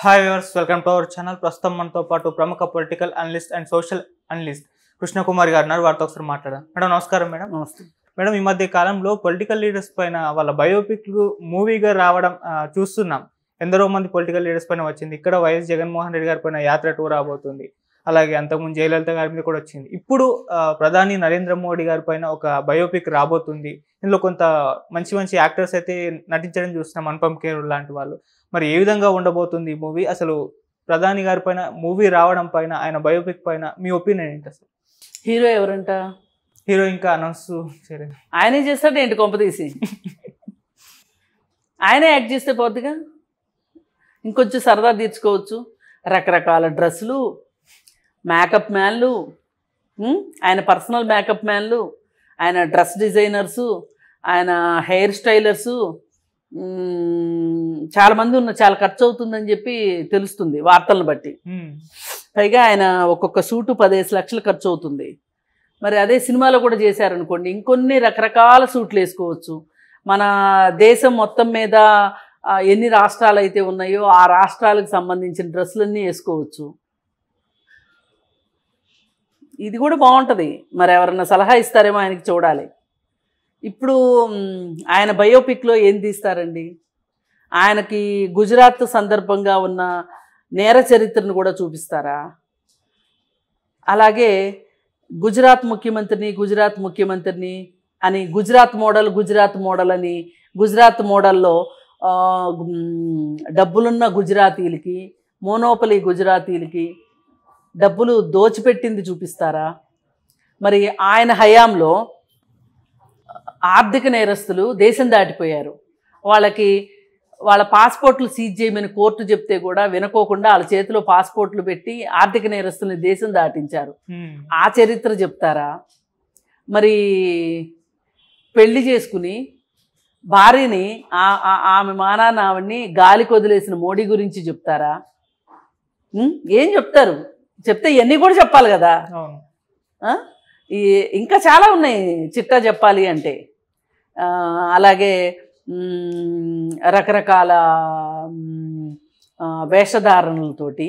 Hi viewers, welcome to our channel. ప్రస్తుతం మనతో పాటు ప్రముఖ political analyst and social analyst Krishnakumari గారు ఉన్నారు. వారితో ఒకసారి మాట్లాడాం. మేడం నమస్కారం. మేడం నమస్తే మేడం, ఈ మధ్య కాలంలో పొలిటికల్ లీడర్స్ పైన వాళ్ళ బయోపిక్లు మూవీగా రావడం చూస్తున్నాం. ఎందరో మంది పొలిటికల్ లీడర్స్ పైన వచ్చింది. ఇక్కడ వైఎస్ జగన్మోహన్ రెడ్డి గారి పైన యాత్ర 2 రాబోతుంది. అలాగే అంతకుముందు జయలలిత గారి మీద కూడా వచ్చింది. ఇప్పుడు ప్రధాని నరేంద్ర మోడీ గారి పైన ఒక బయోపిక్ రాబోతుంది. ఇందులో కొంత మంచి మంచి యాక్టర్స్ అయితే నటించడం చూస్తున్నాం, అనుపమ్ ఖేర్ లాంటి వాళ్ళు. మరి ఏ విధంగా ఉండబోతుంది ఈ మూవీ? అసలు ప్రధాని గారి పైన మూవీ రావడం పైన, ఆయన బయోపిక్ పైన మీ ఒపీనియన్ ఏంటి? అసలు హీరో ఎవరంట? హీరో ఇంకా అనౌన్స్ చేయలేదు. ఆయనే చేస్తాడు ఏంటి కొంప తీసి? ఆయనే యాక్ట్ చేస్తే పోద్దిగా, ఇంకొంచెం సరదా తీర్చుకోవచ్చు. రకరకాల డ్రెస్సులు, మేకప్ మ్యాన్లు, ఆయన పర్సనల్ మేకప్ మ్యాన్లు, ఆయన డ్రెస్ డిజైనర్సు, ఆయన హెయిర్ స్టైలర్సు, చాలామంది ఉన్నారు. చాలా ఖర్చు అవుతుందని చెప్పి తెలుస్తుంది వార్తలను బట్టి. పైగా ఆయన ఒక్కొక్క సూటు 15 లక్షలు ఖర్చు అవుతుంది. మరి అదే సినిమాలో కూడా చేశారనుకోండి, ఇంకొన్ని రకరకాల సూట్లు వేసుకోవచ్చు. మన దేశం మొత్తం మీద ఎన్ని రాష్ట్రాలు అయితే ఉన్నాయో ఆ రాష్ట్రాలకు సంబంధించిన డ్రెస్సులన్నీ వేసుకోవచ్చు. ఇది కూడా బాగుంటుంది. మరి ఎవరన్నా సలహా ఇస్తారేమో, ఆయనకి చూడాలి. ఇప్పుడు ఆయన బయోపిక్లో ఏం తీస్తారండి? ఆయనకి గుజరాత్ సందర్భంగా ఉన్న నేర చరిత్రను కూడా చూపిస్తారా? అలాగే గుజరాత్ ముఖ్యమంత్రిని అని గుజరాత్ మోడల్ అని, గుజరాత్ మోడల్లో డబ్బులున్న గుజరాతీలకి, మోనోపలి గుజరాతీలకి డబ్బులు దోచిపెట్టింది చూపిస్తారా? మరి ఆయన హయాంలో ఆర్థిక నేరస్తులు దేశం దాటిపోయారు. వాళ్ళ పాస్పోర్ట్లు సీజ్ చేయమని కోర్టు చెప్తే కూడా వినుకోకుండా వాళ్ళ చేతిలో పాస్పోర్ట్లు పెట్టి ఆర్థిక నేరస్తుల్ని దేశం దాటించారు. ఆ చరిత్ర చెప్తారా? మరి పెళ్లి చేసుకుని భార్యని ఆమె మానాన్ని ఆవిడ్ని గాలికి వదిలేసిన మోడీ గురించి చెప్తారా? ఏం చెప్తారు? చెప్తే ఇవన్నీ కూడా చెప్పాలి కదా. ఇంకా చాలా ఉన్నాయి చిట్టా చెప్పాలి అంటే. అలాగే రకరకాల వేషధారణలతోటి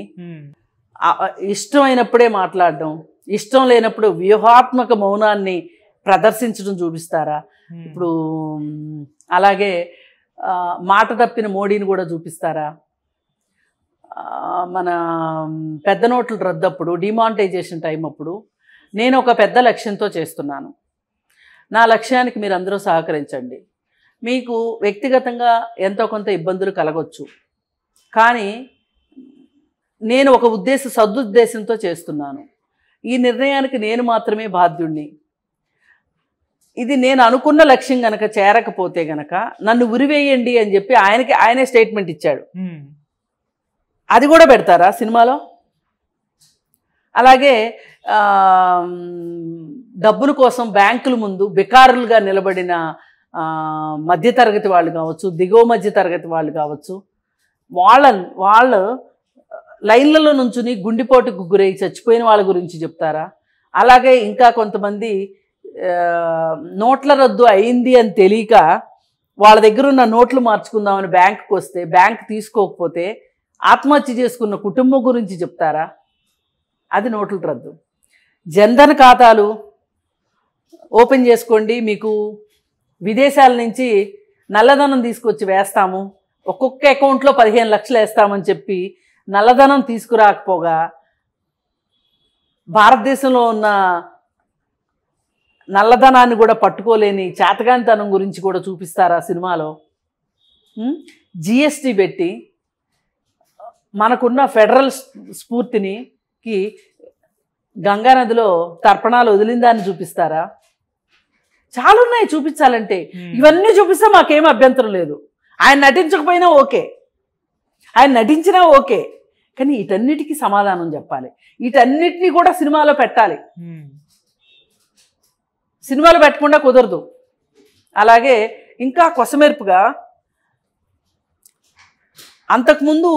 ఇష్టమైనప్పుడే మాట్లాడడం, ఇష్టం లేనప్పుడు వ్యూహాత్మక మౌనాన్ని ప్రదర్శించడం చూపిస్తారా? ఇప్పుడు అలాగే మాట తప్పిన మోడీని కూడా చూపిస్తారా? మన పెద్ద నోట్లు రద్దప్పుడు, డిమానిటైజేషన్ టైం అప్పుడు నేను ఒక పెద్ద లక్ష్యంతో చేస్తున్నాను, నా లక్ష్యానికి మీరు అందరూ సహకరించండి. మీకు వ్యక్తిగతంగా ఎంతో కొంత ఇబ్బందులు కలగొచ్చు, కానీ నేను ఒక సదుద్దేశంతో చేస్తున్నాను. ఈ నిర్ణయానికి నేను మాత్రమే బాధ్యుణ్ణి. ఇది నేను అనుకున్న లక్ష్యం గనక చేరకపోతే గనక నన్ను ఉరివేయండి అని చెప్పి ఆయనే స్టేట్మెంట్ ఇచ్చాడు. అది కూడా పెడతారా సినిమాలో? అలాగే డబ్బుల కోసం బ్యాంకుల ముందు బికారులుగా నిలబడిన మధ్యతరగతి వాళ్ళు కావచ్చు, దిగువ మధ్యతరగతి వాళ్ళు కావచ్చు, వాళ్ళు లైన్లలో నుంచుని గుండెపోటుకు గురై చచ్చిపోయిన వాళ్ళ గురించి చెప్తారా? అలాగే ఇంకా కొంతమంది నోట్ల రద్దు అయింది అని తెలియక వాళ్ళ దగ్గర ఉన్న నోట్లు మార్చుకుందామని బ్యాంకుకి వస్తే బ్యాంక్ తీసుకోకపోతే ఆత్మహత్య చేసుకున్న కుటుంబం గురించి చెప్తారా? అది నోట్ల రద్దు. జన్ధన్ ఖాతాలు ఓపెన్ చేసుకోండి, మీకు విదేశాల నుంచి నల్లధనం తీసుకొచ్చి వేస్తాము, ఒక్కొక్క అకౌంట్లో 15 లక్షలు వేస్తామని చెప్పి నల్లధనం తీసుకురాకపోగా భారతదేశంలో ఉన్న నల్లధనాన్ని కూడా పట్టుకోలేని చేతగానితనం గురించి కూడా చూపిస్తారా సినిమాలో? జిఎస్టీ పెట్టి మనకున్న ఫెడరల్ స్ఫూర్తికి గంగానదిలో తర్పణాలు వదిలిందాన్ని చూపిస్తారా? చాలా ఉన్నాయి చూపించాలంటే. ఇవన్నీ చూపిస్తే మాకేం అభ్యంతరం లేదు. ఆయన నటించకపోయినా ఓకే, ఆయన నటించినా ఓకే, కానీ వీటన్నిటికీ సమాధానం చెప్పాలి. వీటన్నిటినీ కూడా సినిమాలో పెట్టాలి. సినిమాలో పెట్టకుండా కుదరదు. అలాగే ఇంకా కొసమెరుపుగా అంతకుముందు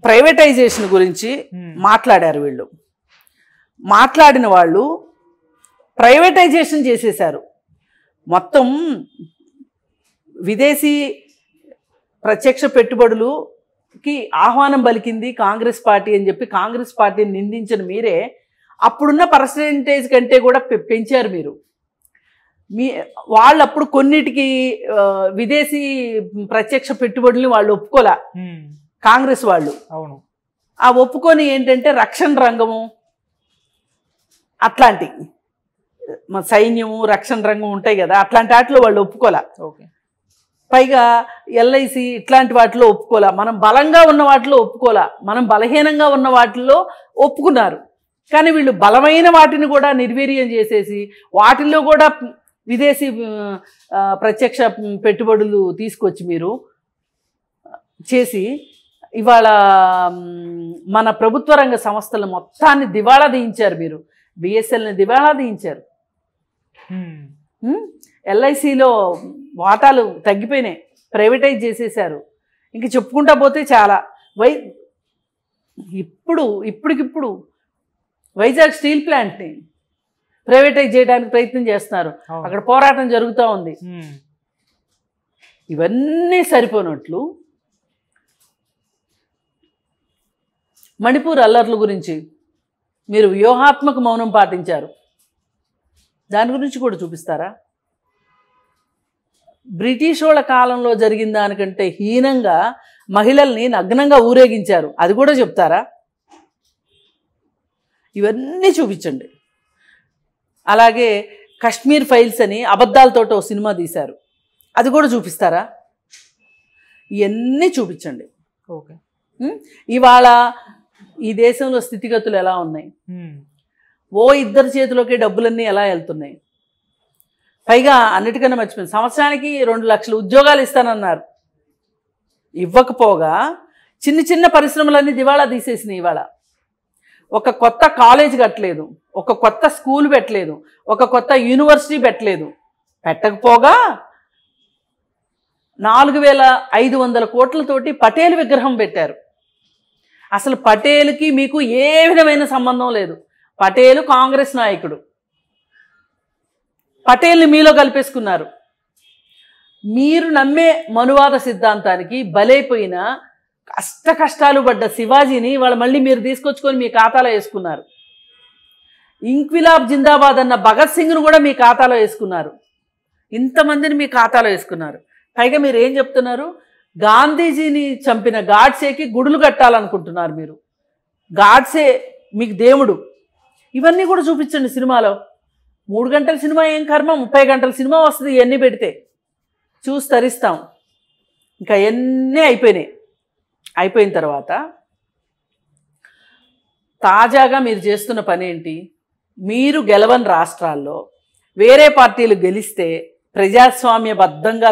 ప్రైవేటైజేషన్ గురించి మాట్లాడారు వీళ్ళు. మాట్లాడిన వాళ్ళు ప్రైవేటైజేషన్ చేసేశారు. మొత్తం విదేశీ ప్రత్యక్ష పెట్టుబడులు కి ఆహ్వానం పలికింది కాంగ్రెస్ పార్టీ అని చెప్పి కాంగ్రెస్ పార్టీని నిందించిన మీరే అప్పుడున్న పర్సెంటేజ్ కంటే కూడా పెంచారు మీరు. వాళ్ళు అప్పుడు కొన్నిటికి విదేశీ ప్రత్యక్ష పెట్టుబడుల్ని వాళ్ళు ఒప్పుకోలే కాంగ్రెస్ వాళ్ళు. అవును. ఆ ఒప్పుకొని ఏంటంటే రక్షణ రంగము అట్లాంటి సైన్యము రక్షణ రంగం ఉంటాయి కదా, అట్లాంటి వాటిలో వాళ్ళు ఒప్పుకోలే. ఓకే. పైగా ఎల్ఐసి ఇట్లాంటి వాటిలో ఒప్పుకోలే. మనం బలంగా ఉన్న వాటిలో ఒప్పుకోలే, మనం బలహీనంగా ఉన్న వాటిల్లో ఒప్పుకున్నారు. కానీ వీళ్ళు బలమైన వాటిని కూడా నిర్వీర్యం చేసేసి వాటిల్లో కూడా విదేశీ ప్రత్యక్ష పెట్టుబడులు తీసుకొచ్చి మీరు చేసి ఇవాళ మన ప్రభుత్వ రంగ సంస్థల మొత్తాన్ని దివాళా తీయించారు. మీరు బిఎస్ఎల్ని దివాళా తీయించారు. ఎల్ఐసిలో వాటాలు తగ్గిపోయినాయి, ప్రైవేటైజ్ చేసేసారు. ఇంక చెప్పుకుంటా పోతే చాలా. ఇప్పటికిప్పుడు వైజాగ్ స్టీల్ ప్లాంట్ని ప్రైవేటైజ్ చేయడానికి ప్రయత్నం చేస్తున్నారు. అక్కడ పోరాటం జరుగుతూ ఉంది. ఇవన్నీ సరిపోనట్లు మణిపూర్ అల్లర్ల గురించి మీరు వ్యూహాత్మక మౌనం పాటించారు. దాని గురించి కూడా చూపిస్తారా? బ్రిటిష్ వాళ్ళ కాలంలో జరిగిన దానికంటే హీనంగా మహిళల్ని నగ్నంగా ఊరేగించారు, అది కూడా చెప్తారా? ఇవన్నీ చూపించండి. అలాగే కశ్మీర్ ఫైల్స్ అని అబద్ధాలతో ఓ సినిమా తీశారు, అది కూడా చూపిస్తారా? ఇవన్నీ చూపించండి. ఓకే. ఇవాళ ఈ దేశంలో స్థితిగతులు ఎలా ఉన్నాయి, ఓ ఇద్దరి చేతిలోకి డబ్బులన్నీ ఎలా వెళ్తున్నాయి. పైగా అన్నిటికన్నా మర్చిపోయింది, సంవత్సరానికి 2 లక్షల ఉద్యోగాలు ఇస్తానన్నారు. ఇవ్వకపోగా చిన్న చిన్న పరిశ్రమలన్నీ దివాళా తీసేసినాయి. ఇవాళ ఒక కొత్త కాలేజ్ కట్టలేదు, ఒక కొత్త స్కూల్ పెట్టలేదు, ఒక కొత్త యూనివర్సిటీ పెట్టలేదు. పెట్టకపోగా 4,500 కోట్లతోటి పటేల్ విగ్రహం పెట్టారు. అసలు పటేల్కి మీకు ఏ విధమైన సంబంధం లేదు. పటేలు కాంగ్రెస్ నాయకుడు. పటేల్ని మీలో కలిపేసుకున్నారు. మీరు నమ్మే మనువాద సిద్ధాంతానికి బలైపోయిన కష్టాలు పడ్డ శివాజీని వాళ్ళు మళ్ళీ మీరు తీసుకొచ్చుకొని మీ ఖాతాలో వేసుకున్నారు. ఇంక్విలాబ్ జిందాబాద్ అన్న భగత్ సింగ్ను కూడా మీ ఖాతాలో వేసుకున్నారు. ఇంతమందిని మీ ఖాతాలో వేసుకున్నారు. పైగా మీరు ఏం చెప్తున్నారు? గాంధీజీని చంపిన గాడ్సేకి గుడులు కట్టాలనుకుంటున్నారు మీరు. గాడ్సే మీకు దేవుడు. ఇవన్నీ కూడా చూపించండి సినిమాలో. 3 గంటల సినిమా ఏం కర్మ, 30 గంటల సినిమా వస్తుంది. ఇవన్నీ పెడితే చూసి తరిస్తాం. ఇంకా ఎన్నీ అయిపోయినాయి. అయిపోయిన తర్వాత తాజాగా మీరు చేస్తున్న పని ఏంటి? మీరు గెలవని రాష్ట్రాల్లో వేరే పార్టీలు గెలిస్తే ప్రజాస్వామ్యబద్ధంగా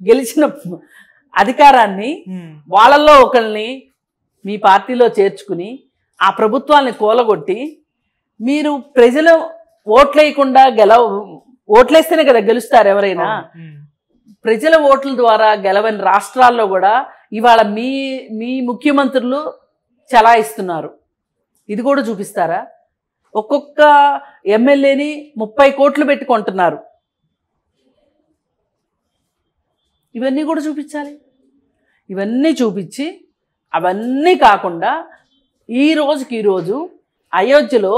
గెలిచిన అధికారాన్ని వాళ్ళల్లో ఒకరిని మీ పార్టీలో చేర్చుకుని ఆ ప్రభుత్వాన్ని కూలగొట్టి మీరు ప్రజలు ఓట్లేయకుండా ఓట్లేస్తేనే కదా గెలుస్తారు ఎవరైనా. ప్రజల ఓట్ల ద్వారా గెలవని రాష్ట్రాల్లో కూడా ఇవాళ మీ ముఖ్యమంత్రులు చలాయిస్తున్నారు. ఇది కూడా చూపిస్తారా? ఒక్కొక్క ఎమ్మెల్యేని 30 కోట్లు పెట్టి కొంటున్నారు. ఇవన్నీ కూడా చూపించాలి. ఇవన్నీ చూపించి అవన్నీ కాకుండా ఈరోజు అయోధ్యలో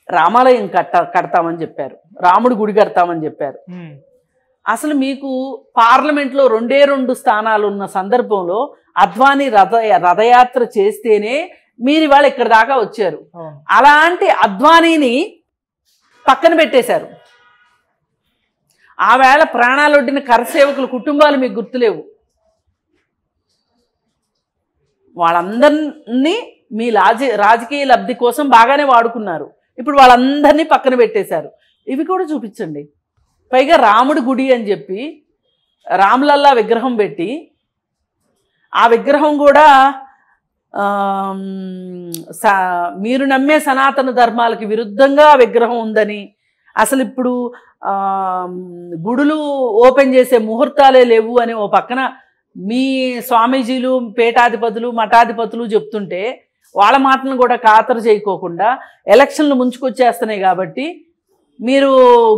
రామాలయం కడతామని చెప్పారు, రాముడి గుడి కడతామని చెప్పారు. అసలు మీకు పార్లమెంట్లో 2 స్థానాలు ఉన్న సందర్భంలో అద్వానీ రథయాత్ర చేస్తేనే మీరు ఇవాళ ఇక్కడ దాకా వచ్చారు. అలాంటి అద్వానీని పక్కన పెట్టేశారు. ఆ వేళ ప్రాణాలొడ్డిన కరసేవకుల కుటుంబాలు మీకు గుర్తులేవు. వాళ్ళందరినీ మీ రాజకీయ లబ్ధి కోసం బాగానే వాడుకున్నారు. ఇప్పుడు వాళ్ళందరినీ పక్కన పెట్టేశారు. ఇవి కూడా చూపించండి. పైగా రాముడి గుడి అని చెప్పి రామ్లల్లా విగ్రహం పెట్టి ఆ విగ్రహం కూడా మీరు నమ్మే సనాతన ధర్మాలకి విరుద్ధంగా విగ్రహం ఉందని, అసలు ఇప్పుడు గుడులు ఓపెన్ చేసే ముహూర్తాలే లేవు అని ఓ పక్కన మీ స్వామీజీలు, పీఠాధిపతులు, మఠాధిపతులు చెప్తుంటే వాళ్ళ మాటలను కూడా ఖాతరు చేయకోకుండా ఎలక్షన్లు ముంచుకొచ్చేస్తున్నాయి కాబట్టి మీరు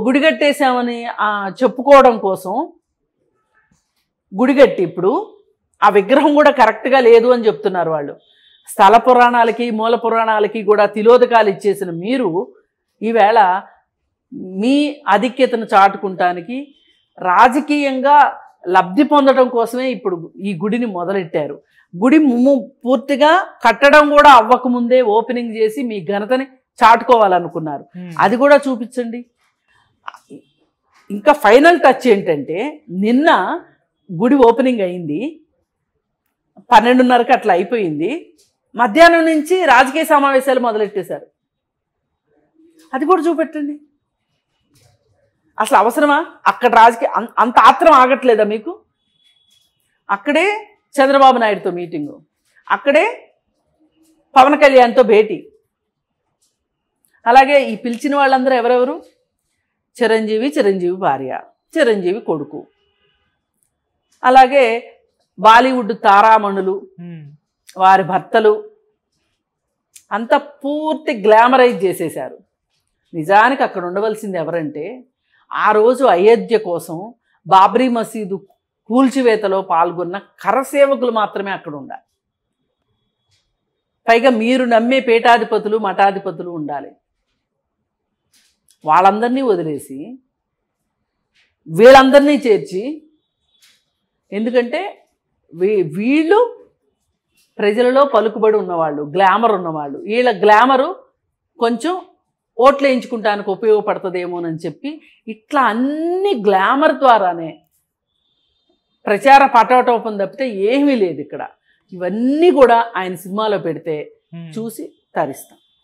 గుడి కట్టేశామని చెప్పుకోవడం కోసం గుడి కట్టి ఇప్పుడు ఆ విగ్రహం కూడా కరెక్ట్గా లేదు అని చెప్తున్నారు వాళ్ళు. స్థల పురాణాలకి మూల పురాణాలకి కూడా తిలోదకాలు ఇచ్చేసిన మీరు ఈవేళ మీ ఆధిక్యతను చాటుకుంటానికి రాజకీయంగా లబ్ధి పొందడం కోసమే ఇప్పుడు ఈ గుడిని మొదలెట్టారు. గుడి పూర్తిగా కట్టడం కూడా అవ్వకముందే ఓపెనింగ్ చేసి మీ ఘనతని చాటుకోవాలనుకున్నారు. అది కూడా చూపించండి. ఇంకా ఫైనల్ టచ్ ఏంటంటే నిన్న గుడి ఓపెనింగ్ అయింది, 12:30కి అట్లా అయిపోయింది. మధ్యాహ్నం నుంచి రాజకీయ సమావేశాలు మొదలెట్టేశారు. అది కూడా చూపెట్టండి. అసలు అవసరమా? అక్కడ రాజకీయ అంత ఆత్రం ఆగట్లేదా మీకు? అక్కడే చంద్రబాబు నాయుడుతో మీటింగు, అక్కడే పవన్ కళ్యాణ్తో భేటీ. అలాగే ఈ పిలిచిన వాళ్ళందరూ ఎవరెవరు? చిరంజీవి భార్య, చిరంజీవి కొడుకు, అలాగే బాలీవుడ్ తారామణులు, వారి భర్తలు అంతా పూర్తి గ్లామరైజ్ చేసేశారు. నిజానికి అక్కడ ఉండవలసింది ఎవరంటే, ఆ రోజు అయోధ్య కోసం బాబ్రీ మసీదు కూల్చివేతలో పాల్గొన్న కరసేవకులు మాత్రమే అక్కడ ఉండాలి. పైగా మీరు నమ్మే పీఠాధిపతులు మఠాధిపతులు ఉండాలి. వాళ్ళందరినీ వదిలేసి వీళ్ళందరినీ చేర్చి, ఎందుకంటే వీళ్ళు ప్రజలలో పలుకుబడి ఉన్నవాళ్ళు, గ్లామర్ ఉన్నవాళ్ళు. వీళ్ళ గ్లామరు కొంచెం ఓట్లు వేయించుకుంటానికి ఉపయోగపడుతుందేమోనని చెప్పి ఇట్లా అన్ని గ్లామర్ ద్వారానే ప్రచార పటోటోపం తప్పితే ఏమీ లేదు ఇక్కడ. ఇవన్నీ కూడా ఆయన సినిమాలో పెడితే చూసి తరిస్తాం.